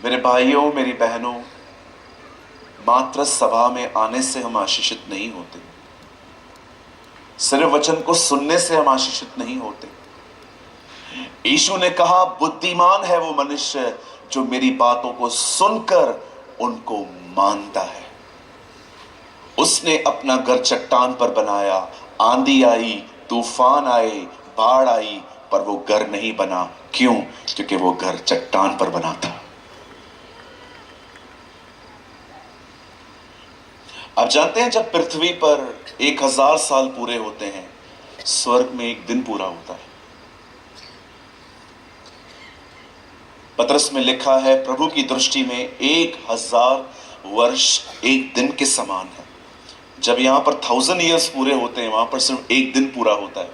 मेरे भाइयों, मेरी बहनों, मात्र सभा में आने से हम आशीषित नहीं होते, सिर्फ वचन को सुनने से हम आशीषित नहीं होते। यीशु ने कहा, बुद्धिमान है वो मनुष्य जो मेरी बातों को सुनकर उनको मानता है। उसने अपना घर चट्टान पर बनाया, आंधी आई, तूफान आए, बाढ़ आई, पर वो घर नहीं बना। क्यों? क्योंकि वो घर चट्टान पर बना था। आप जानते हैं, जब पृथ्वी पर 1000 साल पूरे होते हैं, स्वर्ग में एक दिन पूरा होता है। पतरस में लिखा है, प्रभु की दृष्टि में 1000 वर्ष एक दिन के समान है। जब यहां पर 1000 ईयर्स पूरे होते हैं, वहां पर सिर्फ एक दिन पूरा होता है।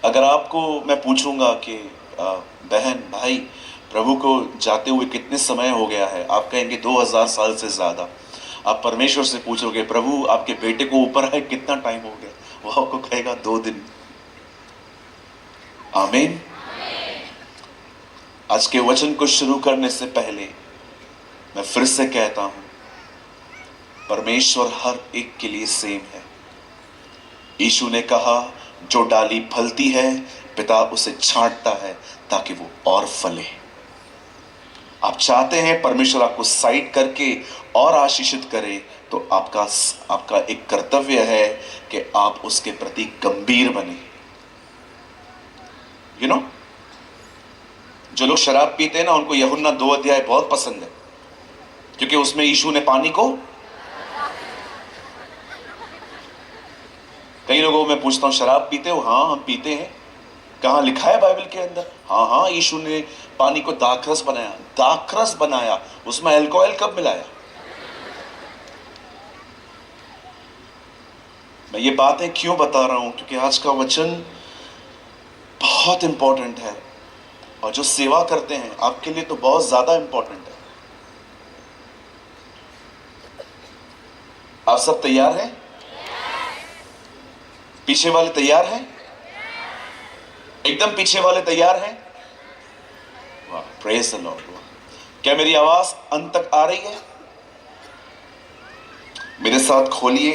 अगर आपको मैं पूछूंगा कि बहन भाई, प्रभु को जाते हुए कितने समय हो गया है, आप कहेंगे 2000 साल से ज्यादा। आप परमेश्वर से पूछोगे, प्रभु आपके बेटे को ऊपर है कितना टाइम हो गया, वो आपको कहेगा 2 दिन। आमीन। आज के वचन को शुरू करने से पहले मैं फिर से कहता हूं, परमेश्वर हर एक के लिए सेम है। यीशु ने कहा, जो डाली फलती है पिता उसे छांटता है ताकि वो और फले। आप चाहते हैं परमेश्वर आपको साइड करके और आशीषित करे, तो आपका एक कर्तव्य है कि आप उसके प्रति गंभीर बने। यू नो, जो लोग शराब पीते हैं ना, उनको यूहन्ना 2 अध्याय बहुत पसंद है, क्योंकि उसमें यीशु ने पानी को, कई लोगों मैं पूछता हूं, शराब पीते हो? हाँ, हम पीते हैं। कहां लिखा है बाइबल के अंदर? हाँ, यीशु ने पानी को दाखरस बनाया। दाखरस बनाया, उसमें अल्कोहल कब मिलाया? मैं ये बातें क्यों बता रहा हूं? क्योंकि आज का वचन बहुत इंपॉर्टेंट है, और जो सेवा करते हैं आपके लिए तो बहुत ज्यादा इंपॉर्टेंट है। आप सब तैयार हैं? पीछे वाले तैयार हैं? एकदम पीछे वाले तैयार हैं? वाह, प्रेज द लॉर्ड। क्या मेरी आवाज अंत तक आ रही है? मेरे साथ खोलिए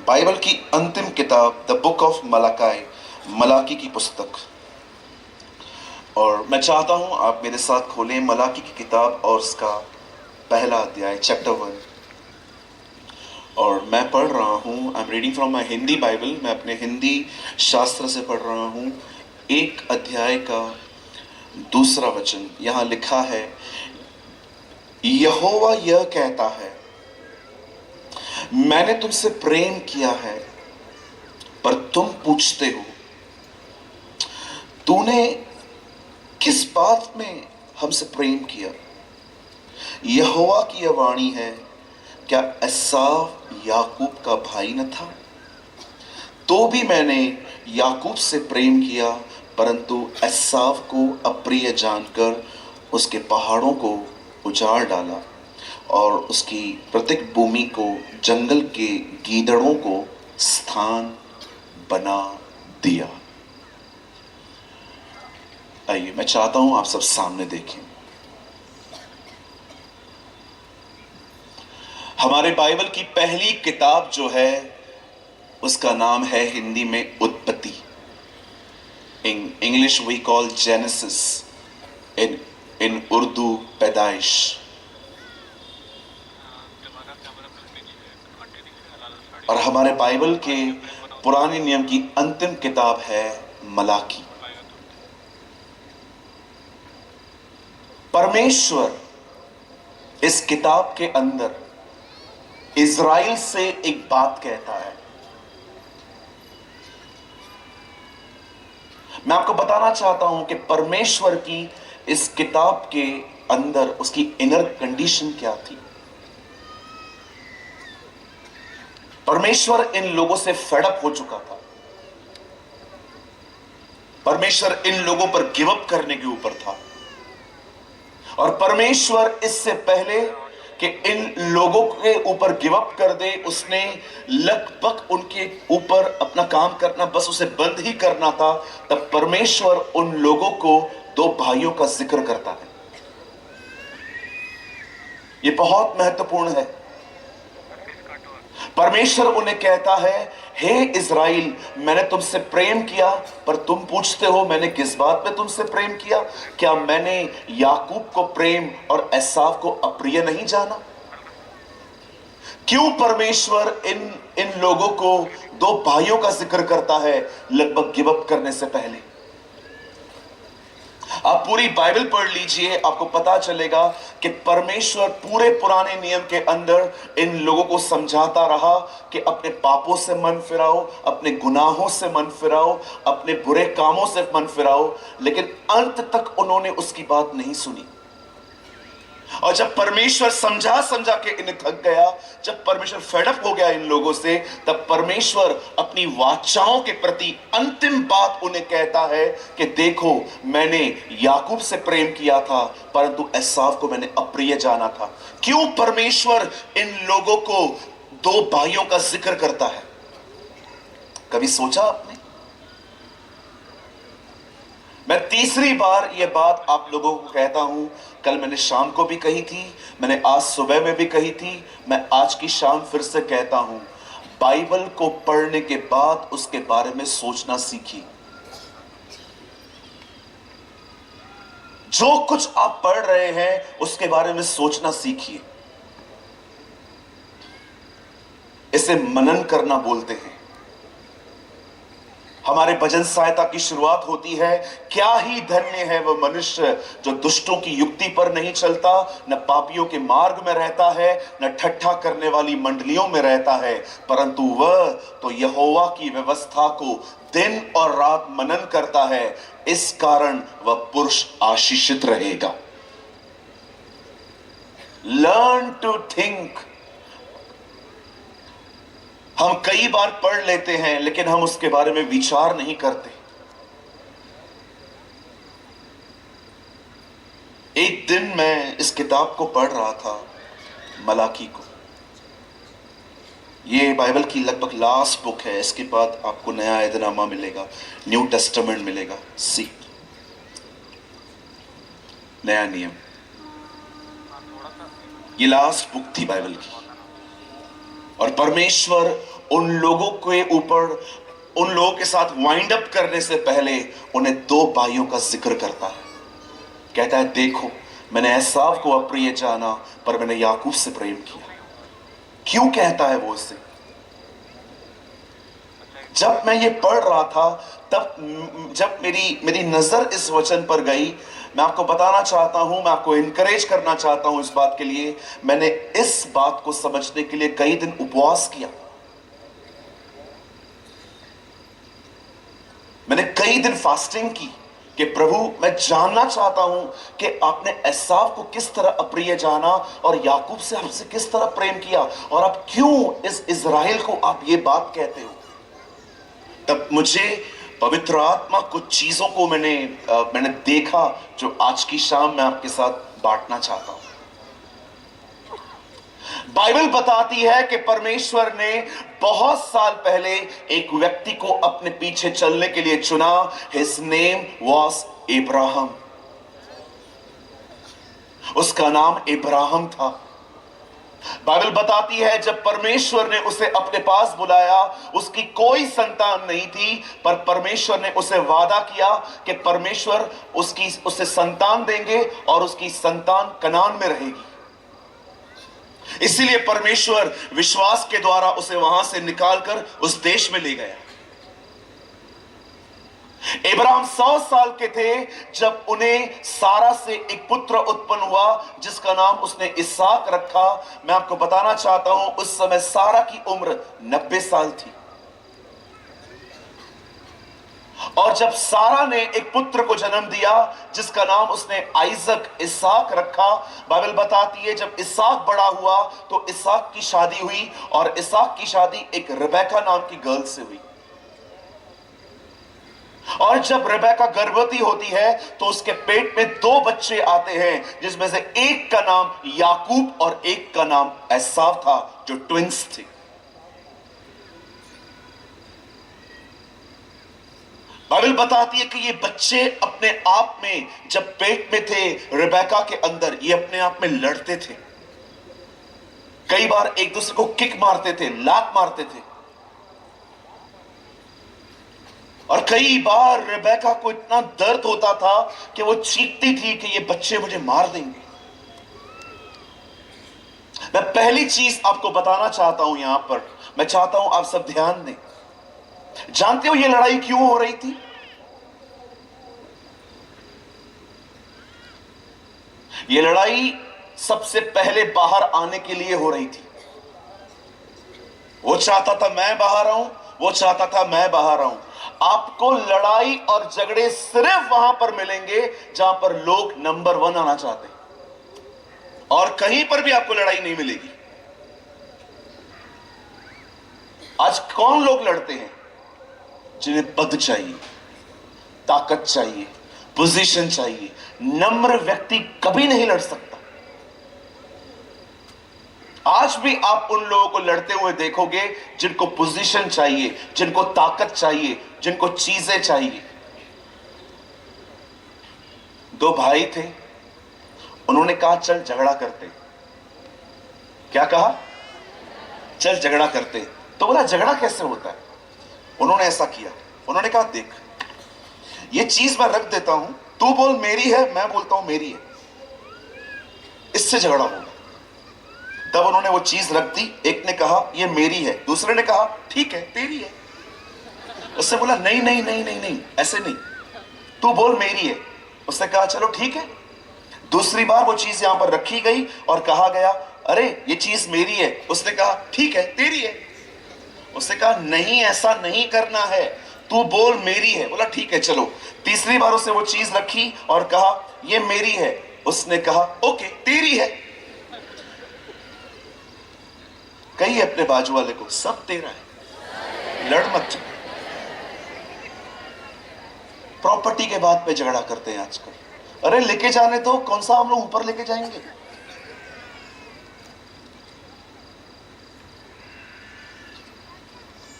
बाइबल की अंतिम किताब, the book of Malachi, Malachi की पुस्तक। और मैं चाहता हूं आप मेरे साथ खोलें मलाकी की किताब और उसका पहला अध्याय, चैप्टर 1। और मैं पढ़ रहा हूं, I am reading from my Hindi Bible, मैं अपने हिंदी शास्त्र से पढ़ रहा हूं। 1 अध्याय का 2 वचन यहां लिखा है, यहोवा यह कहता है, मैंने तुमसे प्रेम किया है, पर तुम पूछते हो, तूने किस बात में हमसे प्रेम किया? यहोवा की यह वाणी है, क्या एसाव याकूब का भाई न था? तो भी मैंने याकूब से प्रेम किया, परंतु एसाव को अप्रिय जानकर उसके पहाड़ों को उजाड़ डाला और उसकी प्रत्येक भूमि को जंगल के गीदड़ों को स्थान बना दिया। आइए, मैं चाहता हूं आप सब सामने देखें। हमारे बाइबल की पहली किताब जो है उसका नाम है हिंदी में उत्पत्ति। In English we call genesis, in Urdu पैदाइश। और हमारे बाइबल के पुराने नियम की अंतिम किताब है मलाकी। परमेश्वर इस किताब के अंदर इज़राइल से एक बात कहता है। मैं आपको बताना चाहता हूं कि परमेश्वर की इस किताब के अंदर उसकी इनर कंडीशन क्या थी। परमेश्वर इन लोगों से फेडअप हो चुका था। परमेश्वर इन लोगों पर गिव अप करने के ऊपर था। और परमेश्वर इससे पहले कि इन लोगों के ऊपर गिव अप कर दे, उसने लगभग उनके ऊपर अपना काम करना बस उसे बंद ही करना था, तब परमेश्वर उन लोगों को 2 भाइयों का जिक्र करता है। ये बहुत महत्वपूर्ण है। परमेश्वर उन्हें कहता है, हे इज़राइल, मैंने तुमसे प्रेम किया, पर तुम पूछते हो मैंने किस बात में तुमसे प्रेम किया? क्या मैंने याकूब को प्रेम और एसाव को अप्रिय नहीं जाना? क्यों परमेश्वर इन इन लोगों को, दो भाइयों का जिक्र करता है लगभग गिव अप करने से पहले? आप पूरी बाइबल पढ़ लीजिए, आपको पता चलेगा कि परमेश्वर पूरे पुराने नियम के अंदर इन लोगों को समझाता रहा कि अपने पापों से मन फिराओ, अपने गुनाहों से मन फिराओ, अपने बुरे कामों से मन फिराओ, लेकिन अंत तक उन्होंने उसकी बात नहीं सुनी। और जब परमेश्वर समझा समझा के इन्हें थक गया, जब परमेश्वर फेडअप हो गया इन लोगों से, तब परमेश्वर अपनी वाचाओं के प्रति अंतिम बात उन्हें कहता है कि देखो, मैंने याकूब से प्रेम किया था, परंतु एसाव को मैंने अप्रिय जाना था। क्यों परमेश्वर इन लोगों को, दो भाइयों का जिक्र करता है? कभी सोचा आपने? मैं तीसरी बार यह बात आप लोगों को कहता हूं। कल मैंने शाम को भी कही थी, मैंने आज सुबह में भी कही थी, मैं आज की शाम फिर से कहता हूं, बाइबल को पढ़ने के बाद उसके बारे में सोचना सीखिए। जो कुछ आप पढ़ रहे हैं उसके बारे में सोचना सीखिए। इसे मनन करना बोलते हैं। हमारे भजन सहायता की शुरुआत होती है, क्या ही धन्य है वह मनुष्य जो दुष्टों की युक्ति पर नहीं चलता, न पापियों के मार्ग में रहता है, न ठट्ठा करने वाली मंडलियों में रहता है, परंतु वह तो यहोवा की व्यवस्था को दिन और रात मनन करता है, इस कारण वह पुरुष आशीषित रहेगा। Learn to think. हम कई बार पढ़ लेते हैं लेकिन हम उसके बारे में विचार नहीं करते। एक दिन मैं इस किताब को पढ़ रहा था, मलाकी को। ये बाइबल की लगभग लास्ट बुक है। इसके बाद आपको नया ऐदनामा मिलेगा, न्यू टेस्टामेंट मिलेगा, सी नया नियम। ये लास्ट बुक थी बाइबल की। और परमेश्वर उन लोगों के ऊपर, उन लोगों के साथ वाइंड अप करने से पहले उन्हें दो भाइयों का जिक्र करता है। कहता है, देखो, मैंने एसाव को अप्रिय जाना, पर मैंने याकूब से प्रेम किया। क्यों कहता है वो इसे? जब मैं ये पढ़ रहा था, तब जब मेरी नजर इस वचन पर गई, मैं आपको बताना चाहता हूं, मैं आपको इनकरेज करना चाहता हूं इस बात के लिए। मैंने इस बात को समझने के लिए कई दिन उपवास किया। मैंने कई दिन फास्टिंग की कि प्रभु, मैं जानना चाहता हूं कि आपने एसाव को किस तरह अप्रिय जाना और याकूब से हमसे किस तरह प्रेम किया, और आप क्यों इस इज़राइल को आप ये बात कहते हो। तब मुझे पवित्र आत्मा कुछ चीजों को मैंने देखा जो आज की शाम मैं आपके साथ बांटना चाहता हूं। बाइबल बताती है कि परमेश्वर ने बहुत साल पहले एक व्यक्ति को अपने पीछे चलने के लिए चुना। His name was Ibrahim. उसका नाम इब्राहिम था। बाइबल बताती है जब परमेश्वर ने उसे अपने पास बुलाया, उसकी कोई संतान नहीं थी, पर परमेश्वर ने उसे वादा किया कि परमेश्वर उसे संतान देंगे और उसकी संतान कनान में रहेगी। इसीलिए परमेश्वर विश्वास के द्वारा उसे वहां से निकालकर उस देश में ले गया। इब्राहिम 100 साल के थे जब उन्हें सारा से एक पुत्र उत्पन्न हुआ जिसका नाम उसने इसहाक रखा। मैं आपको बताना चाहता हूं, उस समय सारा की उम्र 90 साल थी। और जब सारा ने एक पुत्र को जन्म दिया जिसका नाम उसने आइजक, इसहाक रखा, बाइबल बताती है जब इसहाक बड़ा हुआ तो इसहाक की शादी हुई, और इसहाक की शादी एक रिबेका नाम की गर्ल से हुई। और जब रेबेका गर्भवती होती है तो उसके पेट में 2 बच्चे आते हैं, जिसमें से एक का नाम याकूब और एक का नाम एसाव था, जो ट्विंस थे। बाइबल बताती है कि ये बच्चे अपने आप में, जब पेट में थे रेबेका के अंदर, ये अपने आप में लड़ते थे। कई बार एक दूसरे को किक मारते थे, लात मारते थे। और कई बार रेबेका को इतना दर्द होता था कि वो चीखती थी कि ये बच्चे मुझे मार देंगे। मैं पहली चीज आपको बताना चाहता हूं यहां पर, मैं चाहता हूं आप सब ध्यान दें। जानते हो ये लड़ाई क्यों हो रही थी? ये लड़ाई सबसे पहले बाहर आने के लिए हो रही थी। वो चाहता था मैं बाहर आऊं, वो चाहता था मैं बाहर आऊं। आपको लड़ाई और झगड़े सिर्फ वहां पर मिलेंगे जहां पर लोग नंबर 1 आना चाहते हैं, और कहीं पर भी आपको लड़ाई नहीं मिलेगी। आज कौन लोग लड़ते हैं? जिन्हें पद चाहिए, ताकत चाहिए, पोजीशन चाहिए। नम्र व्यक्ति कभी नहीं लड़ सकता। आज भी आप उन लोगों को लड़ते हुए देखोगे जिनको पोजीशन चाहिए, जिनको ताकत चाहिए, जिनको चीजें चाहिए। 2 भाई थे, उन्होंने कहा चल झगड़ा करते। क्या कहा? चल झगड़ा करते। तो बोला झगड़ा कैसे होता है? उन्होंने ऐसा किया, उन्होंने कहा देख ये चीज मैं रख देता हूं, तू बोल मेरी है, मैं बोलता हूं मेरी है, इससे झगड़ा होगा। तब उन्होंने वो चीज रख दी। एक ने कहा ये मेरी है, दूसरे ने कहा ठीक है तेरी है। उसने बोला नहीं नहीं नहीं नहीं नहीं, ऐसे नहीं, तू बोल मेरी है। उसने कहा चलो ठीक है। दूसरी बार वो चीज यहां पर रखी गई और कहा गया अरे ये चीज मेरी है। उसने कहा ठीक है तेरी है। उसने कहा नहीं ऐसा नहीं करना है, तू बोल मेरी है। बोला ठीक है चलो। तीसरी बार उसने वो चीज रखी और कहा ये मेरी है। उसने कहा ओके तेरी है। कहिए अपने बाजू वाले को सब तेरा है, लड़ मत। प्रॉपर्टी के बात पे झगड़ा करते हैं आजकल। अरे लेके जाने दो, कौन सा हम लोग ऊपर लेके जाएंगे?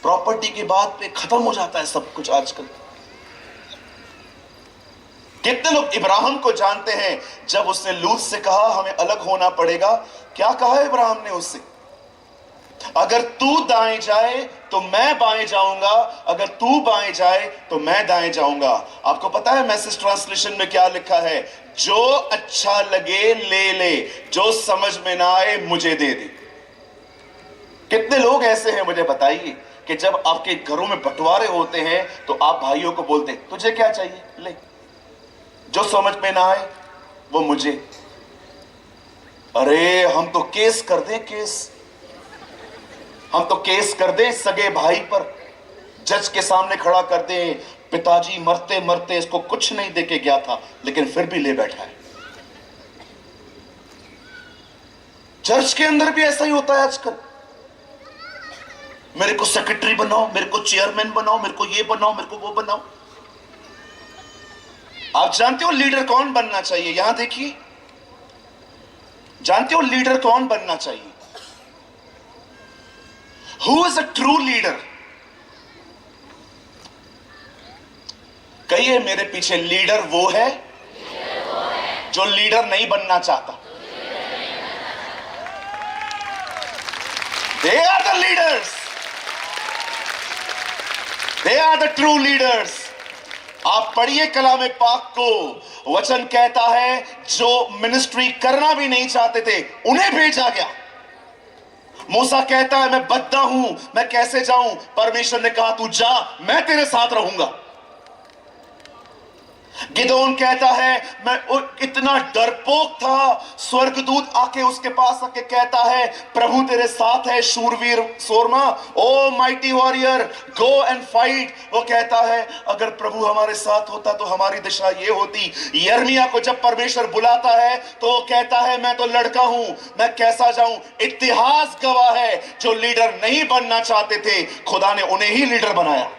प्रॉपर्टी की बात पे खत्म हो जाता है सब कुछ आजकल। कितने लोग इब्राहिम को जानते हैं जब उसने लूत से कहा हमें अलग होना पड़ेगा? क्या कहा इब्राहिम ने उससे? अगर तू दाएं जाए तो मैं बाएं जाऊंगा, अगर तू बाएं जाए तो मैं दाएं जाऊंगा। आपको पता है मैसेज ट्रांसलेशन में क्या लिखा है? जो अच्छा लगे ले ले, जो समझ में ना आए मुझे दे दे। कितने लोग ऐसे हैं मुझे बताइए कि जब आपके घरों में बंटवारे होते हैं तो आप भाइयों को बोलते हैं तुझे क्या चाहिए ले, जो समझ में ना आए वो मुझे। अरे हम तो केस कर दें, केस हम तो केस कर दें सगे भाई पर, जज के सामने खड़ा कर दें पिताजी मरते मरते इसको कुछ नहीं देके गया था लेकिन फिर भी ले बैठा है। चर्च के अंदर भी ऐसा ही होता है आजकल। मेरे को सेक्रेटरी बनाओ, मेरे को चेयरमैन बनाओ, मेरे को ये बनाओ, मेरे को वो बनाओ। आप जानते हो लीडर कौन बनना चाहिए? यहां देखिए, जानते हो लीडर कौन बनना चाहिए? Who is a true leader? कहिए मेरे पीछे, लीडर वो है जो लीडर नहीं बनना चाहता। They are the leaders. They are the true leaders. आप पढ़िए कलाम पाक को, वचन कहता है जो मिनिस्ट्री करना भी नहीं चाहते थे उन्हें भेजा गया। मूसा कहता है मैं बद्दा हूं, मैं कैसे जाऊं? परमेश्वर ने कहा तू जा, मैं तेरे साथ रहूंगा। गिदोन कहता है मैं इतना डरपोक था, स्वर्गदूत आके उसके पास आके कहता है प्रभु तेरे साथ है शूरवीर सोरमा, O mighty warrior go and fight. वो कहता है अगर प्रभु हमारे साथ होता तो हमारी दिशा ये होती। यिर्मयाह को जब परमेश्वर बुलाता है तो वो कहता है मैं तो लड़का हूं, मैं कैसा जाऊं? इतिहास गवाह है जो लीडर नहीं बनना चाहते थे खुदा ने उन्हें ही लीडर बनाया।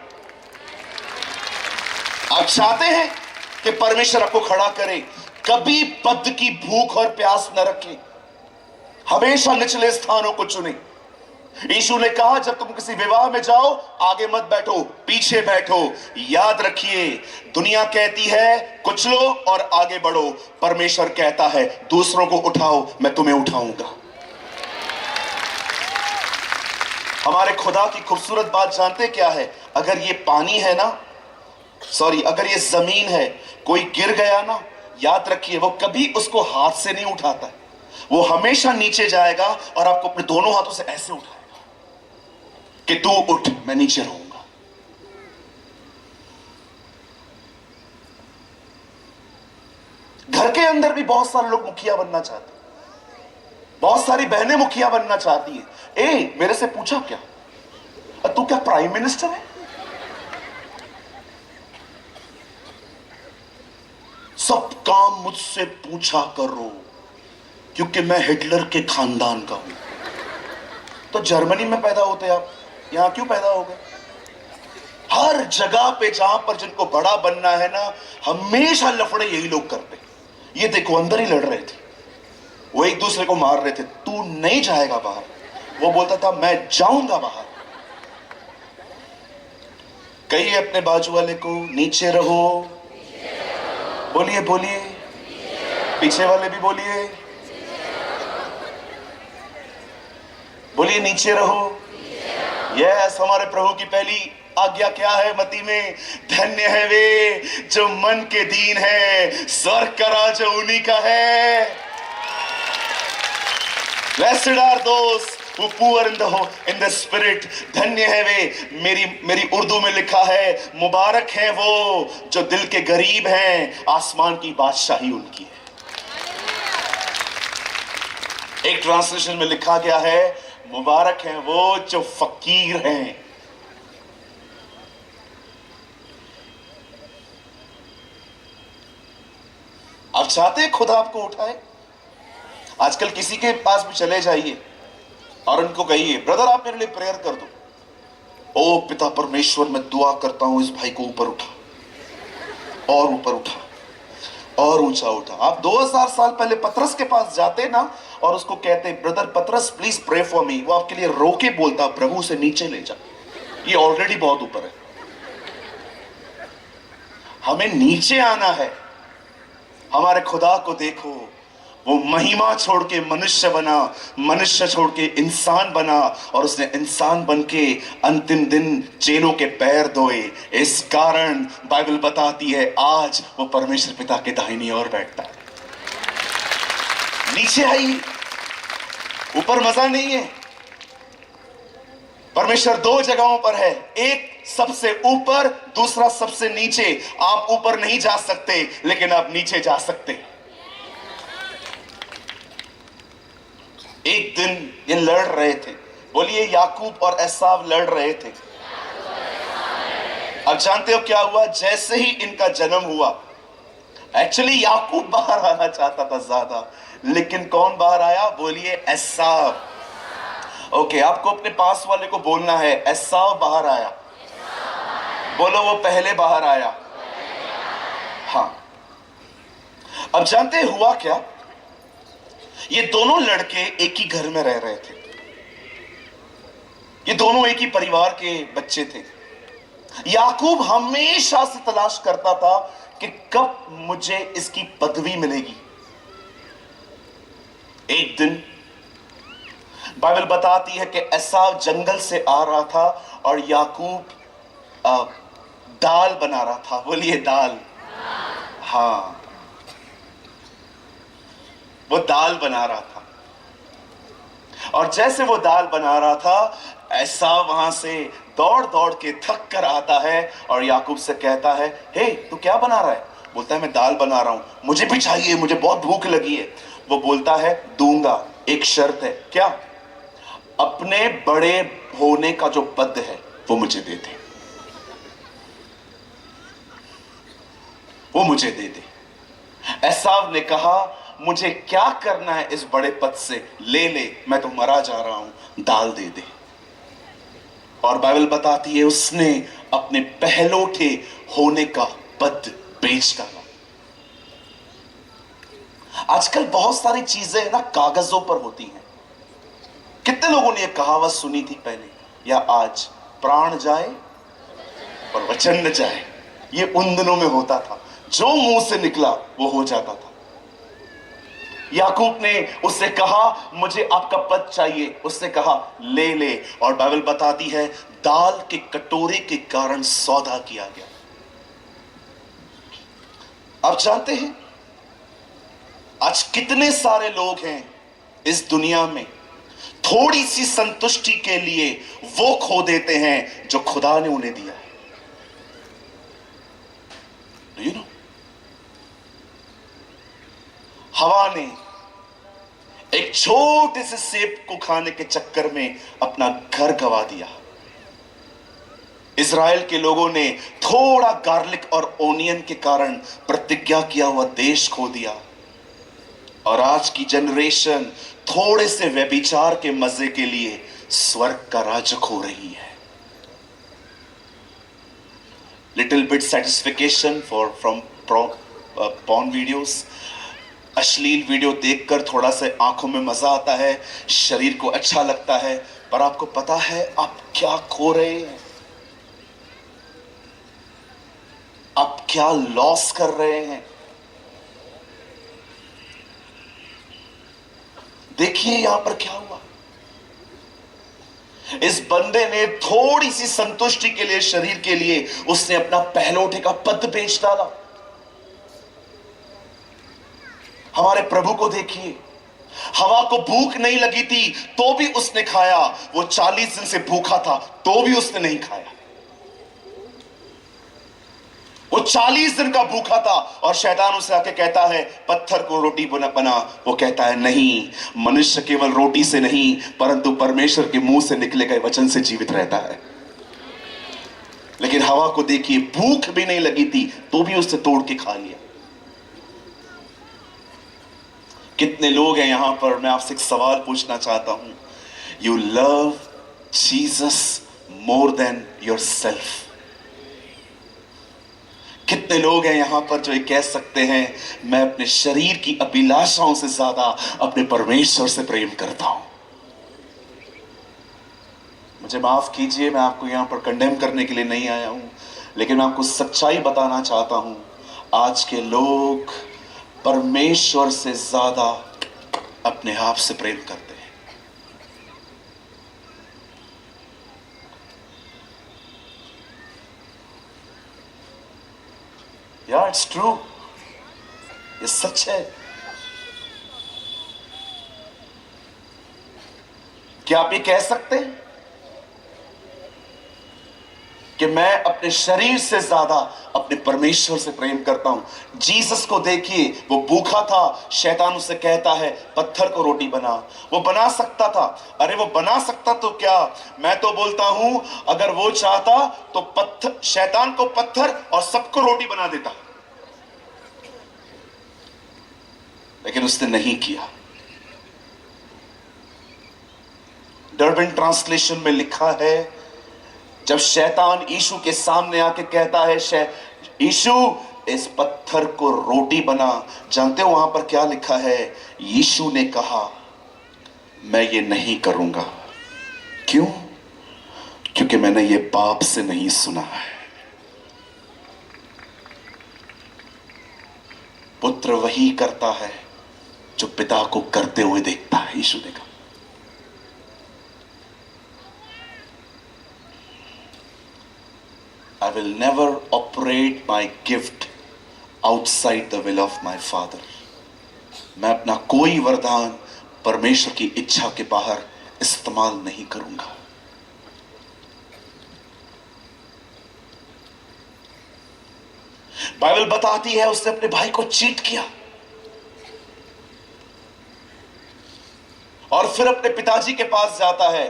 आप चाहते हैं कि परमेश्वर आपको खड़ा करे? कभी पद की भूख और प्यास न रखें, हमेशा निचले स्थानों को चुने। यीशु ने कहा जब तुम किसी विवाह में जाओ आगे मत बैठो, पीछे बैठो। याद रखिए दुनिया कहती है कुचलो और आगे बढ़ो, परमेश्वर कहता है दूसरों को उठाओ मैं तुम्हें उठाऊंगा। हमारे खुदा की खूबसूरत बात जानते क्या है? अगर ये पानी है ना, अगर ये जमीन है, कोई गिर गया ना, याद रखिए वो कभी उसको हाथ से नहीं उठाता है, वो हमेशा नीचे जाएगा और आपको अपने दोनों हाथों से ऐसे उठाएगा कि तू उठ, मैं नीचे रहूंगा। घर के अंदर भी बहुत सारे लोग मुखिया बनना चाहते हैं, बहुत सारी बहनें मुखिया बनना चाहती है। मेरे से पूछा क्या, तू क्या प्राइम मिनिस्टर है? सब काम मुझसे पूछा करो, क्योंकि मैं हिटलर के खानदान का हूं। तो जर्मनी में पैदा होते आप, यहां क्यों पैदा हो गए? हर जगह पे जहां पर जिनको बड़ा बनना है ना, हमेशा लफड़े यही लोग करते। ये देखो अंदर ही लड़ रहे थे, वो एक दूसरे को मार रहे थे। तू नहीं जाएगा बाहर, वो बोलता था मैं जाऊंगा बाहर। कहिए अपने बाजू वाले को, नीचे रहो। बोलिए बोलिए, पीछे वाले भी बोलिए, बोलिए नीचे रहो। यस, हमारे प्रभु की पहली आज्ञा क्या है मत्ती में? धन्य है वे जो मन के दीन है, स्वर्ग का राज उन्हीं का है। Blessed are those who poor in the spirit। धन्य है वे, मेरी उर्दू में लिखा है, मुबारक है वो जो दिल के गरीब हैं, आसमान की बादशाही उनकी है। एक ट्रांसलेशन में लिखा गया है, मुबारक है वो जो फकीर हैं। आप चाहते हैं खुदा आपको उठाए? आजकल किसी के पास भी चले जाइए और उनको कहिए, ब्रदर आप मेरे लिए प्रेयर कर दो। ओ पिता परमेश्वर, मैं दुआ करता हूं इस भाई को ऊपर उठा, और ऊपर उठा, और ऊंचा उठा। आप 2000 साल पहले पतरस के पास जाते ना और उसको कहते, ब्रदर पतरस प्लीज प्रे फॉर मी, वो आपके लिए रो के बोलता, प्रभु से नीचे ले जा, ये ऑलरेडी बहुत ऊपर है। हमें नीचे आना है। हमारे खुदा को देखो, वो महिमा छोड़ के मनुष्य बना, मनुष्य छोड़ के इंसान बना, और उसने इंसान बन के अंतिम दिन चेलों के पैर धोए। इस कारण बाइबल बताती है आज वो परमेश्वर पिता के दाहिनी ओर बैठता है। नीचे आइए, ऊपर मजा नहीं है। परमेश्वर दो जगहों पर है, एक सबसे ऊपर, दूसरा सबसे नीचे। आप ऊपर नहीं जा सकते, लेकिन आप नीचे जा सकते। एक दिन ये लड़ रहे थे, बोलिए याकूब और एसाव लड़ रहे थे। अब जानते हो क्या हुआ? जैसे ही इनका जन्म हुआ, एक्चुअली याकूब बाहर आना चाहता था ज्यादा, लेकिन कौन बाहर आया? बोलिए एसाव। ओके, आपको अपने पास वाले को बोलना है, एसाव बाहर आया। बोलो, वो पहले बाहर आया। हाँ, अब जानते हुआ क्या? ये दोनों लड़के एक ही घर में रह रहे थे, ये दोनों एक ही परिवार के बच्चे थे। याकूब हमेशा से तलाश करता था कि कब मुझे इसकी पदवी मिलेगी। एक दिन बाइबल बताती है कि एसाव जंगल से आ रहा था और याकूब दाल बना रहा था। बोलिए दाल। हाँ, वो दाल बना रहा था, और जैसे वो दाल बना रहा था, एसाव वहां से दौड़ दौड़ के थक कर आता है और याकूब से कहता है, हे तू क्या बना रहा है? बोलता है मैं दाल बना रहा हूं, मुझे भी चाहिए, मुझे बहुत भूख लगी है। वो बोलता है दूंगा, एक शर्त है। क्या? अपने बड़े होने का जो पद है वो मुझे दे दे, वो मुझे दे दे। एसाव ने कहा, मुझे क्या करना है इस बड़े पद से, ले ले, मैं तो मरा जा रहा हूं, दाल दे दे। और बाइबल बताती है उसने अपने पहलोठे होने का पद बेच डाला। आजकल बहुत सारी चीजें ना कागजों पर होती हैं। कितने लोगों ने यह कहावत सुनी थी पहले या आज? प्राण जाए और वचन न जाए। ये उन दिनों में होता था, जो मुंह से निकला वो हो जाता था। याकूब ने उससे कहा मुझे आपका पद चाहिए, उसने कहा ले ले, और बाइबल बताती है दाल के कटोरे के कारण सौदा किया गया। आप जानते हैं आज कितने सारे लोग हैं इस दुनिया में, थोड़ी सी संतुष्टि के लिए वो खो देते हैं जो खुदा ने उन्हें दिया है। Do you know? हवा ने एक छोटे से सेब को खाने के चक्कर में अपना घर गंवा दिया। इज़राइल के लोगों ने थोड़ा गार्लिक और ओनियन के कारण प्रतिज्ञा किया हुआ देश खो दिया, और आज की जनरेशन थोड़े से व्यभिचार के मजे के लिए स्वर्ग का राज्य खो रही है। Little bit satisfaction from porn videos, अश्लील वीडियो देखकर थोड़ा सा आंखों में मजा आता है, शरीर को अच्छा लगता है, पर आपको पता है आप क्या खो रहे हैं, आप क्या लॉस कर रहे हैं। देखिए यहां पर क्या हुआ। इस बंदे ने थोड़ी सी संतुष्टि के लिए, शरीर के लिए, उसने अपना पहलौठे का पद बेच डाला। हमारे प्रभु को देखिए, हवा को भूख नहीं लगी थी तो भी उसने खाया, वो 40 दिन से भूखा था तो भी उसने नहीं खाया। वो 40 दिन का भूखा था और शैतान उसे आके कहता है पत्थर को रोटी बना। वो कहता है नहीं, मनुष्य केवल रोटी से नहीं परंतु परमेश्वर के मुंह से निकले गए वचन से जीवित रहता है। लेकिन हवा को देखिए, भूख भी नहीं लगी थी तो भी उसने तोड़ के खा लिया। कितने लोग हैं यहां पर, मैं आपसे एक सवाल पूछना चाहता हूं, you love Jesus more than your self. कितने लोग हैं यहां पर जो ये कह सकते हैं मैं अपने शरीर की अभिलाषाओं से ज्यादा अपने परमेश्वर से प्रेम करता हूं। मुझे माफ कीजिए, मैं आपको यहां पर कंडेम करने के लिए नहीं आया हूं, लेकिन मैं आपको सच्चाई बताना चाहता हूं। आज के लोग परमेश्वर से ज्यादा अपने आप से प्रेम करते हैं। या इट्स ट्रू, ये सच है। क्या आप ये कह सकते हैं कि मैं अपने शरीर से ज्यादा अपने परमेश्वर से प्रेम करता हूं? जीसस को देखिए, वो भूखा था, शैतान उसे कहता है पत्थर को रोटी बना। वो बना सकता था, अरे वो बना सकता तो क्या, मैं तो बोलता हूं अगर वो चाहता तो पत्थर, शैतान को पत्थर और सबको रोटी बना देता, लेकिन उसने नहीं किया। डर्बिन ट्रांसलेशन में लिखा है जब शैतान यीशु के सामने आके कहता है यीशु इस पत्थर को रोटी बना, जानते हो वहां पर क्या लिखा है? यीशु ने कहा मैं ये नहीं करूंगा। क्यों? क्योंकि मैंने ये बाप से नहीं सुना है। पुत्र वही करता है जो पिता को करते हुए देखता है, यीशु ने कहा। I will never operate my gift outside the will of my Father. मैं अपना कोई वरदान परमेश्वर की इच्छा के बाहर इस्तेमाल नहीं करूंगा। बाइबल बताती है उसने अपने भाई को चीट किया और फिर अपने पिताजी के पास जाता है।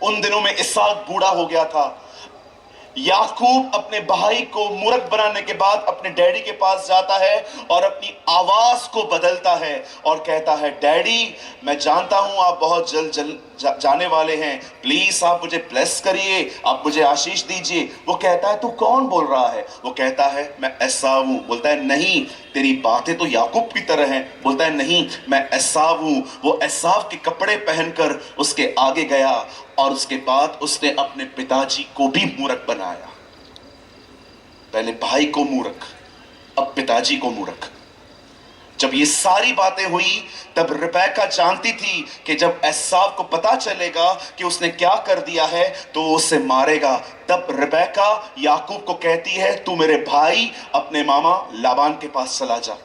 उन दिनों में इसहाक बूढ़ा हो गया था। याकूब अपने भाई को मूर्ख बनाने के बाद अपने डैडी के पास जाता है और अपनी आवाज को बदलता है और कहता है डैडी मैं जानता हूं आप बहुत जल्द जाने वाले हैं, प्लीज आप मुझे ब्लेस करिए, आप मुझे आशीष दीजिए। वो कहता है तू कौन बोल रहा है? वो कहता है मैं एसाव हूं। बोलता है नहीं, तेरी बातें तो याकूब की तरह हैं। बोलता है नहीं, मैं एसाव हूं। वो एसाव के कपड़े पहनकर उसके आगे गया और उसके बाद उसने अपने पिताजी को भी मूर्ख बनाया। पहले भाई को मूर्ख, अब पिताजी को मूर्ख। जब ये सारी बातें हुई तब रिबेका जानती थी कि जब एसाव को पता चलेगा कि उसने क्या कर दिया है तो वो उसे मारेगा। तब रिबेका याकूब को कहती है, तू मेरे भाई अपने मामा लाबान के पास चला जा।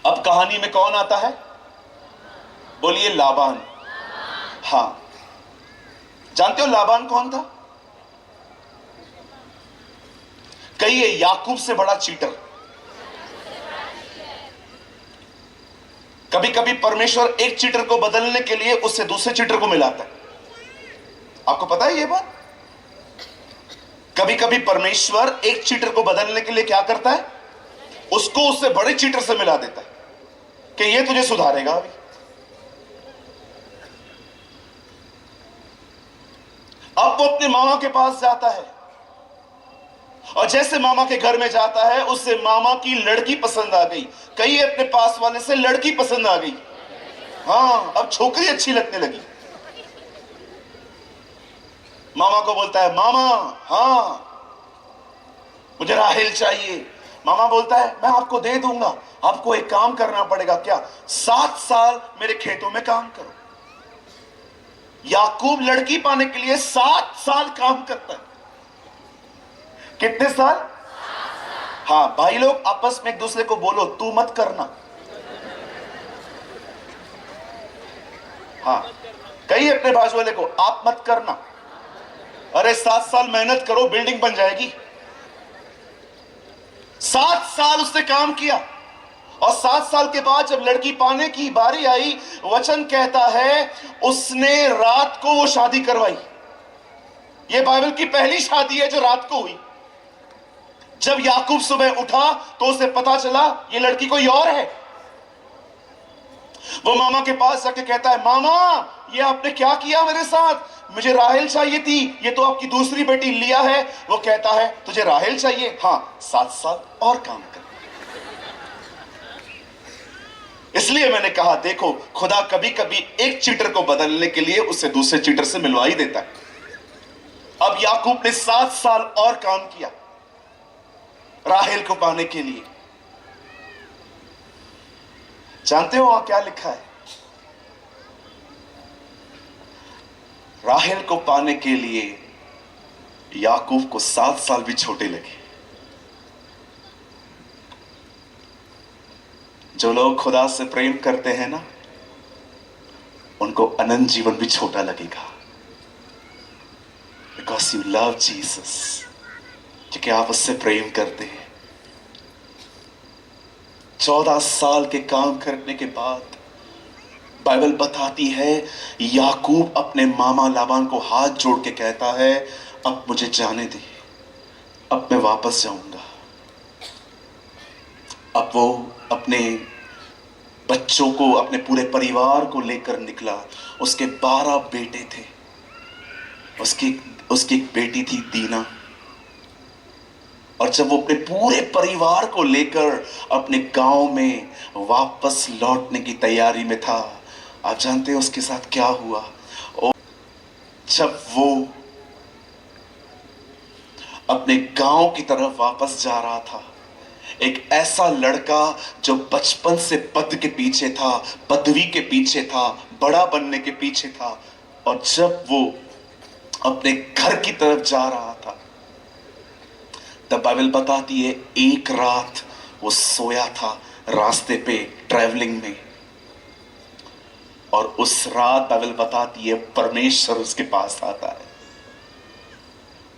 अब कहानी में कौन आता है? बोलिए लाबान। हां, जानते हो लाबान कौन था? कहिए याकूब से बड़ा चीटर। कभी कभी परमेश्वर एक चीटर को बदलने के लिए उससे दूसरे चीटर को मिलाता है। आपको पता है ये बात? कभी कभी परमेश्वर एक चीटर को बदलने के लिए क्या करता है? उसको उससे बड़े चीटर से मिला देता है कि ये तुझे सुधारेगा। अभी अब वो अपने मामा के पास जाता है और जैसे मामा के घर में जाता है उससे मामा की लड़की पसंद आ गई। कहीं अपने पास वाले से लड़की पसंद आ गई। हाँ, अब छोकरी अच्छी लगने लगी। मामा को बोलता है, मामा हाँ मुझे राहेल चाहिए। मामा बोलता है, मैं आपको दे दूंगा, आपको एक काम करना पड़ेगा। क्या? 7 साल मेरे खेतों में काम करो। याकूब लड़की पाने के लिए 7 साल काम करता है। कितने साल? हाँ भाई लोग आपस में एक दूसरे को बोलो, तू मत करना। हाँ, कही अपने बाजू वाले को, आप मत करना। अरे 7 साल मेहनत करो, बिल्डिंग बन जाएगी। 7 साल उसने काम किया और 7 साल के बाद जब लड़की पाने की बारी आई, वचन कहता है उसने रात को वो शादी करवाई। ये बाइबल की पहली शादी है जो रात को हुई। जब याकूब सुबह उठा तो उसे पता चला ये लड़की कोई और है। वो मामा के पास जाके कहता है, मामा ये आपने क्या किया मेरे साथ? मुझे राहेल चाहिए थी, ये तो आपकी दूसरी बेटी लिया है। वो कहता है, तुझे राहेल चाहिए? हाँ, 7 साल और काम कर। इसलिए मैंने कहा, देखो खुदा कभी कभी एक चीटर को बदलने के लिए उसे दूसरे चीटर से मिलवा ही देता है। अब याकूब ने 7 साल और काम किया राहेल को पाने के लिए। जानते हो वहां क्या लिखा है? राहेल को पाने के लिए याकूब को 7 साल भी छोटे लगे। जो लोग खुदा से प्रेम करते हैं ना, उनको अनंत जीवन भी छोटा लगेगा। बिकॉज यू लव जीसस, क्योंकि आप उससे प्रेम करते हैं। 14 साल के काम करने के बाद बाइबल बताती है याकूब अपने मामा लाबान को हाथ जोड़ के कहता है, अब मुझे जाने दे, अब मैं वापस जाऊंगा। अब वो अपने बच्चों को, अपने पूरे परिवार को लेकर निकला। उसके 12 बेटे थे। उसकी एक बेटी थी दीना। और जब वो अपने पूरे परिवार को लेकर अपने गांव में वापस लौटने की तैयारी में था, आप जानते हैं उसके साथ क्या हुआ? और जब वो अपने गांव की तरफ वापस जा रहा था, एक ऐसा लड़का जो बचपन से पद के पीछे था, पदवी के पीछे था, बड़ा बनने के पीछे था, और जब वो अपने घर की तरफ जा रहा था, तब बाइबल बताती है एक रात वो सोया था रास्ते पे ट्रैवलिंग में, और उस रात बाइबल बताती है परमेश्वर उसके पास आता है।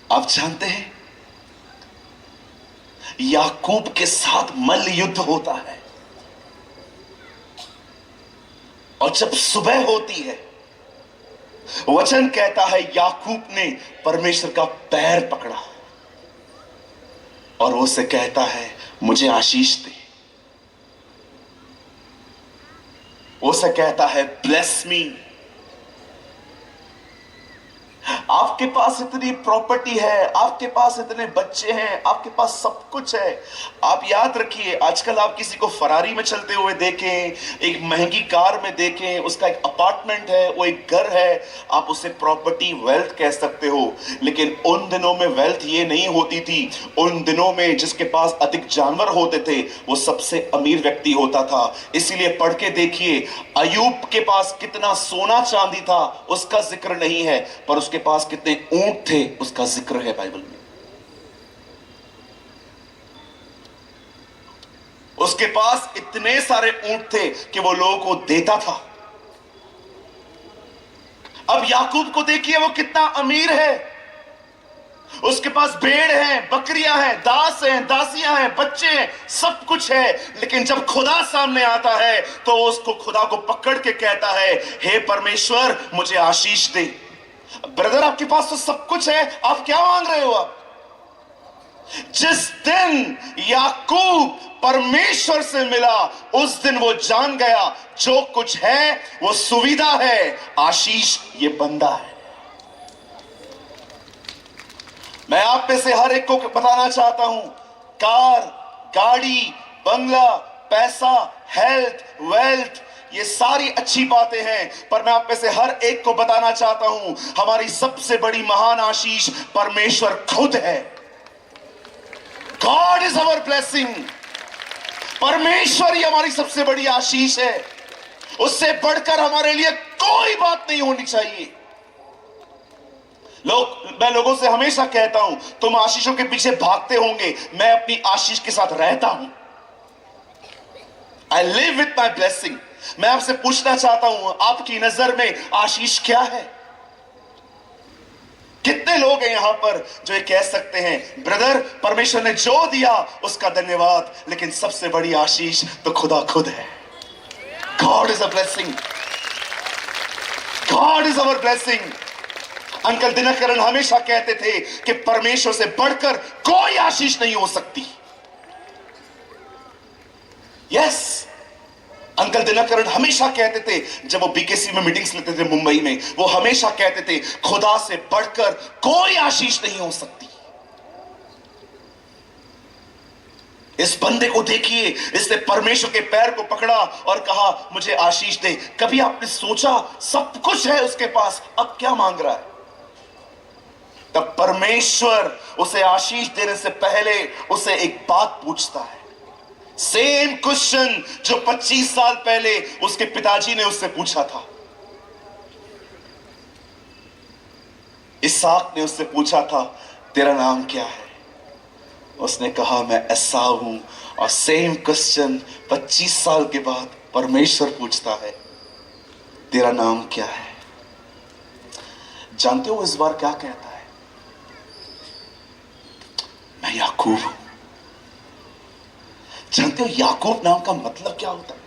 आप जानते हैं याकूब के साथ मल्ल युद्ध होता है, और जब सुबह होती है वचन कहता है याकूब ने परमेश्वर का पैर पकड़ा और उसे कहता है मुझे आशीष दे। उसे कहता है ब्लेस मी। आपके पास इतनी प्रॉपर्टी है, आपके पास इतने बच्चे हैं, आपके पास सब कुछ है। आप याद रखिए, आजकल आप किसी को फरारी में चलते हुए देखें, एक महंगी कार में देखें, उसका एक अपार्टमेंट है, वो एक घर है, आप उसे प्रॉपर्टी, वेल्थ कह सकते हो। लेकिन उन दिनों में वेल्थ ये नहीं होती थी। उन दिनों में जिसके पास अधिक जानवर होते थे वो सबसे अमीर व्यक्ति होता था। इसीलिए पढ़ के देखिए, अयूब के पास कितना सोना चांदी था उसका जिक्र नहीं है, पर उसके पास कितने ऊंट थे उसका जिक्र है बाइबल में। उसके पास इतने सारे ऊंट थे कि वो लोगों को देता था। अब याकूब को देखिए, वो कितना अमीर है। उसके पास भेड़ हैं, बकरियां हैं, दास हैं, दासियां हैं, बच्चे हैं, सब कुछ है। लेकिन जब खुदा सामने आता है तो उसको, खुदा को पकड़ के कहता है, हे परमेश्वर मुझे आशीष दे। ब्रदर, आपके पास तो सब कुछ है, आप क्या मांग रहे हो? आप जिस दिन याकूब परमेश्वर से मिला, उस दिन वो जान गया जो कुछ है वो सुविधा है, आशीष ये बंदा है। मैं आप में से हर एक को बताना चाहता हूं, कार, गाड़ी, बंगला, पैसा, हेल्थ, वेल्थ, ये सारी अच्छी बातें हैं, पर मैं आप में से हर एक को बताना चाहता हूं, हमारी सबसे बड़ी महान आशीष परमेश्वर खुद है। God is our blessing. परमेश्वर ही हमारी सबसे बड़ी आशीष है। उससे बढ़कर हमारे लिए कोई बात नहीं होनी चाहिए। मैं लोगों से हमेशा कहता हूं, तुम आशीषों के पीछे भागते होंगे, मैं अपनी आशीष के साथ रहता हूं। I live with my blessing. मैं आपसे पूछना चाहता हूं, आपकी नजर में आशीष क्या है? कितने लोग हैं यहां पर जो ये कह सकते हैं, ब्रदर परमेश्वर ने जो दिया उसका धन्यवाद, लेकिन सबसे बड़ी आशीष तो खुदा खुद है। God is a blessing. God is our blessing. Uncle Dhinakaran हमेशा कहते थे कि परमेश्वर से बढ़कर कोई आशीष नहीं हो सकती। यस, अंकल दिनकरन हमेशा कहते थे, जब वो बीकेसी में मीटिंग्स लेते थे मुंबई में, वो हमेशा कहते थे खुदा से बढ़कर कोई आशीष नहीं हो सकती। इस बंदे को देखिए, इसने परमेश्वर के पैर को पकड़ा और कहा मुझे आशीष दे। कभी आपने सोचा, सब कुछ है उसके पास, अब क्या मांग रहा है? तब परमेश्वर उसे आशीष देने से पहले उसे एक बात पूछता है, सेम क्वेश्चन जो 25 साल पहले उसके पिताजी ने उससे पूछा था। इसहाक ने उससे पूछा था, तेरा नाम क्या है? उसने कहा मैं एसाव हूं। और सेम क्वेश्चन 25 साल के बाद परमेश्वर पूछता है, तेरा नाम क्या है? जानते हो इस बार क्या कहता है? मैं याकूब हूं। जानते हो याकूब नाम का मतलब क्या होता है?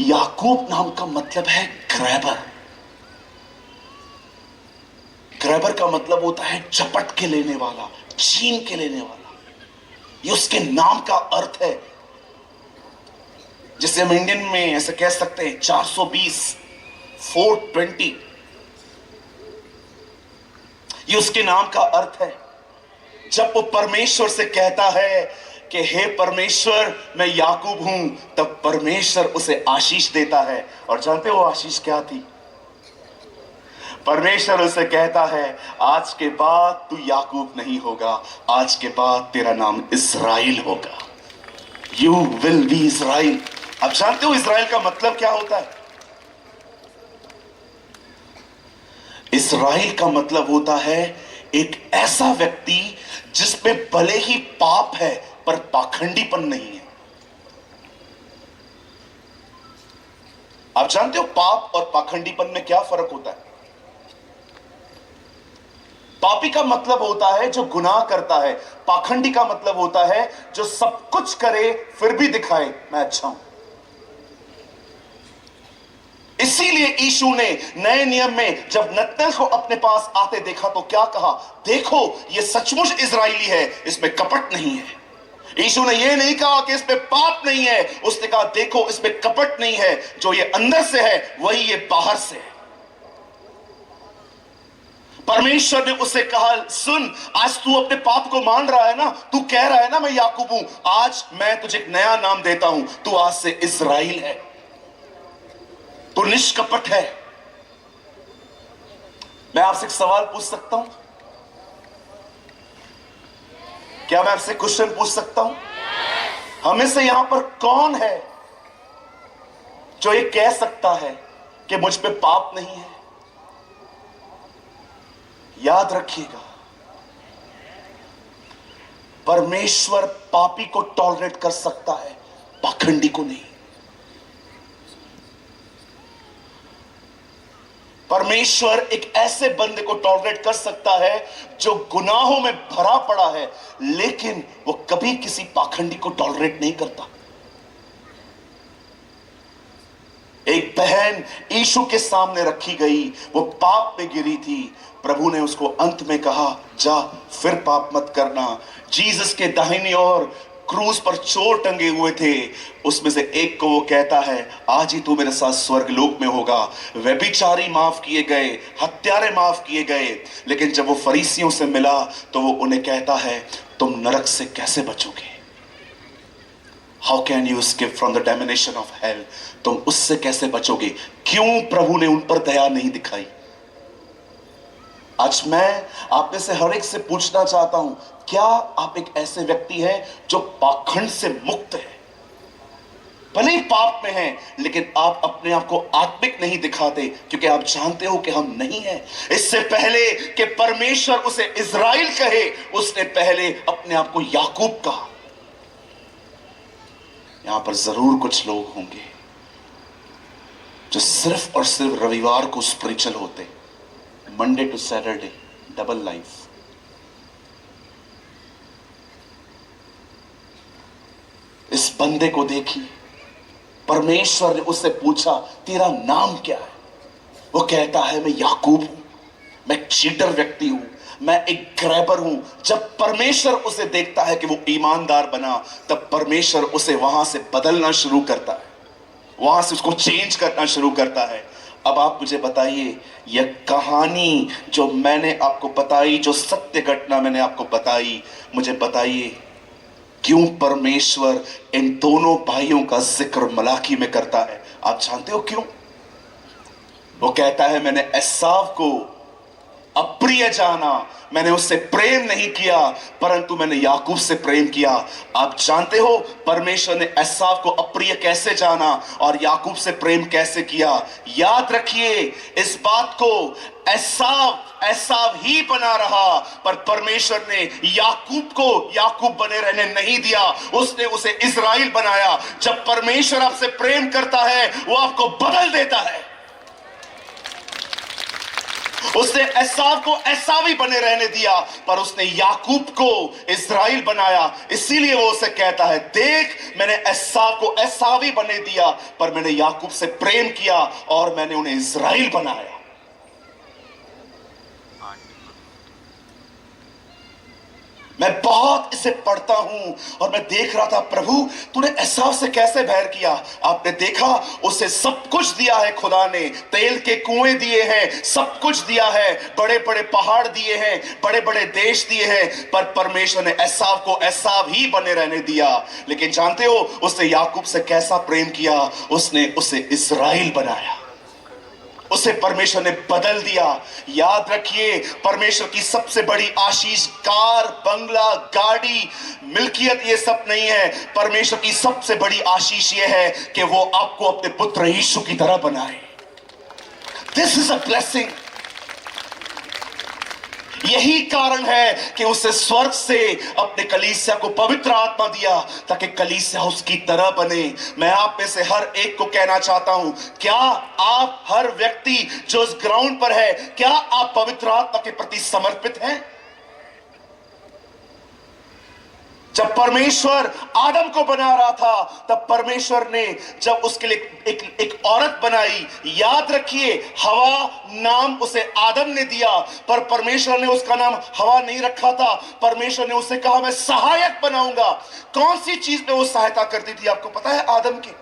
याकूब नाम का मतलब है ग्रैबर। ग्रैबर का मतलब होता है झपट के लेने वाला, छीन के लेने वाला। ये उसके नाम का अर्थ है। जिसे हम इंडियन में ऐसे कह सकते हैं 420, 420, ये उसके नाम का अर्थ है। जब वो परमेश्वर से कहता है कि हे परमेश्वर मैं याकूब हूं, तब परमेश्वर उसे आशीष देता है। और जानते हो आशीष क्या थी? परमेश्वर उसे कहता है, आज के बाद तू याकूब नहीं होगा, आज के बाद तेरा नाम इस्राएल होगा। यू विल बी इस्राएल। अब जानते हो इस्राएल का मतलब क्या होता है? इस्राएल का मतलब होता है एक ऐसा व्यक्ति जिसमें भले ही पाप है पर पाखंडीपन नहीं है। आप जानते हो पाप और पाखंडीपन में क्या फर्क होता है? पापी का मतलब होता है जो गुनाह करता है, पाखंडी का मतलब होता है जो सब कुछ करे फिर भी दिखाए मैं अच्छा हूं। इसीलिए यीशु ने नए नियम में जब नतनएल को अपने पास आते देखा तो क्या कहा? देखो ये सचमुच इजरायली है, इसमें कपट नहीं है। यीशु ने यह नहीं कहा कि इसमें पाप नहीं है, उसने कहा देखो इसमें कपट नहीं है, जो ये अंदर से है वही ये बाहर से है। परमेश्वर ने उसे कहा, सुन, आज तू अपने पाप को मान रहा है ना, तू कह रहा है ना मैं याकूब हूं, आज मैं तुझे एक नया नाम देता हूं, तू आज से इस्राएल है, तू निष्कपट है। मैं आपसे एक सवाल पूछ सकता हूं? क्या मैं आपसे क्वेश्चन पूछ सकता हूं? हमें से यहां पर कौन है जो ये कह सकता है कि मुझ पे पाप नहीं है? याद रखिएगा, परमेश्वर पापी को टॉलरेट कर सकता है, पाखंडी को नहीं। परमेश्वर एक ऐसे बंदे को टॉलरेट कर सकता है जो गुनाहों में भरा पड़ा है, लेकिन वो कभी किसी पाखंडी को टॉलरेट नहीं करता। एक बहन यीशु के सामने रखी गई, वो पाप में गिरी थी, प्रभु ने उसको अंत में कहा, जा फिर पाप मत करना। जीसस के दाहिनी ओर क्रूस पर चोर टंगे हुए थे, उसमें से एक को वो कहता है, आज ही तू मेरे साथ स्वर्ग लोक में होगा। व्यभिचारी माफ किए गए, हत्यारे माफ किए गए, लेकिन जब वो फरीसियों से मिला तो वो उन्हें कहता है, तुम नरक से कैसे बचोगे? How can you escape from the damnation of hell? तुम उससे कैसे बचोगे? क्यों प्रभु ने उन पर दया नहीं दिखाई? आज मैं आप में से हर एक से पूछना चाहता हूं, क्या आप एक ऐसे व्यक्ति हैं जो पाखंड से मुक्त है? भले ही पाप में हैं, लेकिन आप अपने आप को आत्मिक नहीं दिखाते, क्योंकि आप जानते हो कि हम नहीं हैं। इससे पहले कि परमेश्वर उसे इज़राइल कहे, उसने पहले अपने आप को याकूब कहा। यहां पर जरूर कुछ लोग होंगे जो सिर्फ और सिर्फ रविवार को स्पिरिचुअल होते, Monday to Saturday double life. इस बंदे को देखिए, परमेश्वर ने उससे पूछा, तेरा नाम क्या है? वो कहता है, मैं याकूब हूं, मैं एक चीटर व्यक्ति हूं, मैं एक ग्रैबर हूं। जब परमेश्वर उसे देखता है कि वो ईमानदार बना, तब परमेश्वर उसे वहां से बदलना शुरू करता है, वहां से उसको चेंज करना शुरू करता है। अब आप मुझे बताइए, यह कहानी जो मैंने आपको बताई, जो सत्य घटना मैंने आपको बताई, मुझे बताइए क्यों परमेश्वर इन दोनों भाइयों का जिक्र मलाकी में करता है? आप जानते हो क्यों? वो कहता है, मैंने एसाव को अप्रिय जाना, मैंने उससे प्रेम नहीं किया, परंतु मैंने याकूब से प्रेम किया। आप जानते हो परमेश्वर ने एसाव को अप्रिय कैसे जाना और याकूब से प्रेम कैसे किया? याद रखिए इस बात को, एसाव ही बना रहा, पर परमेश्वर ने याकूब को याकूब बने रहने नहीं दिया, उसने उसे इज़राइल बनाया। जब परमेश्वर आपसे प्रेम करता है, वो आपको बदल देता है। उसने एसाव को एसावी बने रहने दिया, पर उसने याकूब को इज़राइल बनाया। इसीलिए वो उसे कहता है, देख, मैंने एसाव को एसावी बने दिया, पर मैंने याकूब से प्रेम किया और मैंने उन्हें इज़राइल बनाया। मैं बहुत इसे पढ़ता हूं और मैं देख रहा था, प्रभु तूने एसाव से कैसे बैर किया? आपने देखा, उसे सब कुछ दिया है खुदा ने, तेल के कुएं दिए हैं, सब कुछ दिया है, बड़े बड़े पहाड़ दिए हैं, बड़े बड़े देश दिए हैं, पर परमेश्वर ने एसाव को एसाव ही बने रहने दिया। लेकिन जानते हो उसने याकूब से कैसा प्रेम किया? उसने उसे इज़राइल बनाया, उसे परमेश्वर ने बदल दिया। याद रखिए, परमेश्वर की सबसे बड़ी आशीष कार, बंगला, गाड़ी, मिल्कियत ये सब नहीं है। परमेश्वर की सबसे बड़ी आशीष ये है कि वो आपको अपने पुत्र यीशु की तरह बनाए। This is a blessing. यही कारण है कि उसे स्वर्ग से अपने कलीसिया को पवित्र आत्मा दिया, ताकि कलीसिया उसकी तरह बने। मैं आप में से हर एक को कहना चाहता हूं, क्या आप हर व्यक्ति जो इस ग्राउंड पर है, क्या आप पवित्र आत्मा के प्रति समर्पित हैं? जब परमेश्वर आदम को बना रहा था, तब परमेश्वर ने जब उसके लिए एक औरत बनाई, याद रखिए, हवा नाम उसे आदम ने दिया, पर परमेश्वर ने उसका नाम हवा नहीं रखा था। परमेश्वर ने उसे कहा, मैं सहायक बनाऊंगा। कौन सी चीज में वो सहायता करती थी आपको पता है आदम की?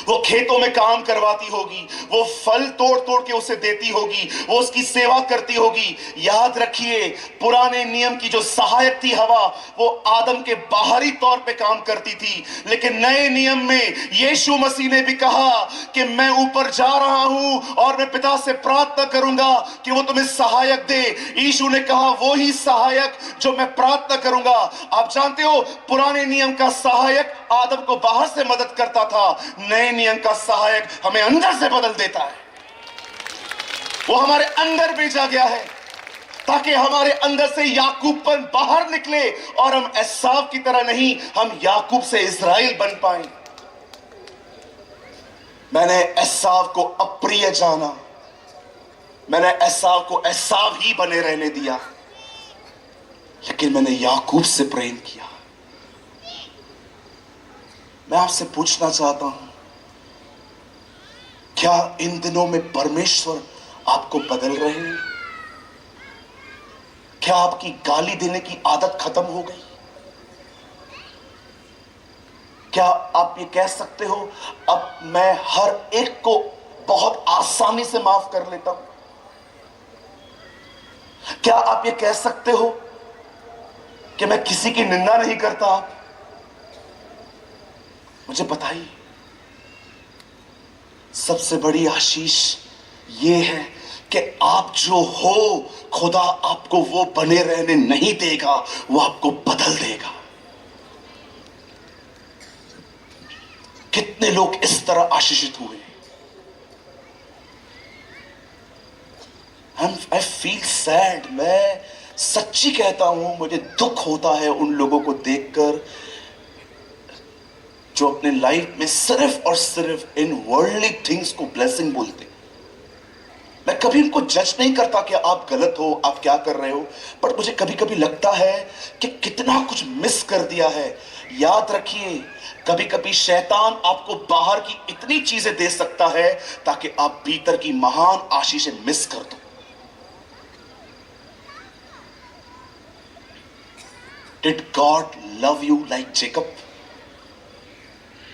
वो खेतों में काम करवाती होगी, वो फल तोड़ तोड़ के उसे देती होगी, वो उसकी सेवा करती होगी। याद रखिए, पुराने नियम की जो सहायक थी हवा, वो आदम के बाहरी तौर पे काम करती थी, लेकिन नए नियम में यीशु मसीह ने भी कहा कि मैं ऊपर जा रहा हूं और मैं पिता से प्रार्थना करूंगा कि वो तुम्हें सहायक दे। यीशु ने कहा वो ही सहायक जो मैं प्रार्थना करूंगा। आप जानते हो, पुराने नियम का सहायक आदम को बाहर से मदद करता था, नए नियम का सहायक हमें अंदर से बदल देता है। वो हमारे अंदर भेजा गया है ताकि हमारे अंदर से याकूबपन बाहर निकले और हम एसाव की तरह नहीं, हम याकूब से इस्राएल बन पाए। मैंने एसाव को अप्रिय जाना, मैंने एसाव को एसाव ही बने रहने दिया, लेकिन मैंने याकूब से प्रेम किया। मैं आपसे पूछना चाहता हूं, क्या इन दिनों में परमेश्वर आपको बदल रहे हैं? क्या आपकी गाली देने की आदत खत्म हो गई? क्या आप ये कह सकते हो, अब मैं हर एक को बहुत आसानी से माफ कर लेता हूं? क्या आप ये कह सकते हो कि मैं किसी की निंदा नहीं करता? मुझे बताइए, सबसे बड़ी आशीष यह है कि आप जो हो, खुदा आपको वो बने रहने नहीं देगा, वो आपको बदल देगा। कितने लोग इस तरह आशीषित हुए? आई फील सैड, मैं सच्ची कहता हूं, मुझे दुख होता है उन लोगों को देखकर जो अपने लाइफ में सिर्फ और सिर्फ इन वर्ल्डली थिंग्स को ब्लेसिंग बोलते। मैं कभी उनको जज नहीं करता कि आप गलत हो, आप क्या कर रहे हो, पर मुझे कभी कभी लगता है कि कितना कुछ मिस कर दिया है। याद रखिए, कभी कभी शैतान आपको बाहर की इतनी चीजें दे सकता है ताकि आप भीतर की महान आशीषें मिस कर दो। Did God love you like Jacob?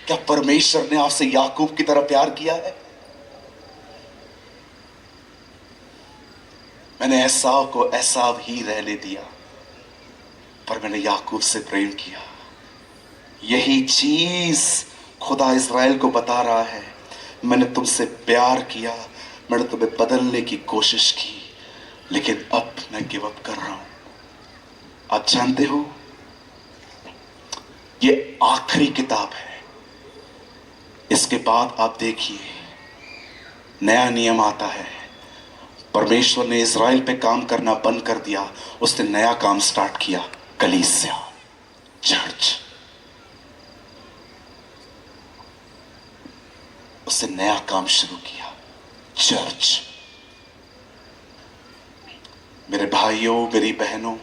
क्या परमेश्वर ने आपसे याकूब की तरह प्यार किया है? मैंने एसाव को एसाव ही रहने दिया, पर मैंने याकूब से प्रेम किया। यही चीज खुदा इज़राइल को बता रहा है, मैंने तुमसे प्यार किया, मैंने तुम्हें बदलने की कोशिश की, लेकिन अब मैं गिव अप कर रहा हूं। आप जानते हो, ये आखिरी किताब है। इसके बाद आप देखिए, नया नियम आता है। परमेश्वर ने इज़राइल पे काम करना बंद कर दिया, उसने नया काम स्टार्ट किया, कलीसिया, चर्च। उसने नया काम शुरू किया, चर्च। मेरे भाइयों, मेरी बहनों,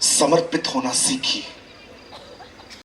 समर्पित होना सीखिए।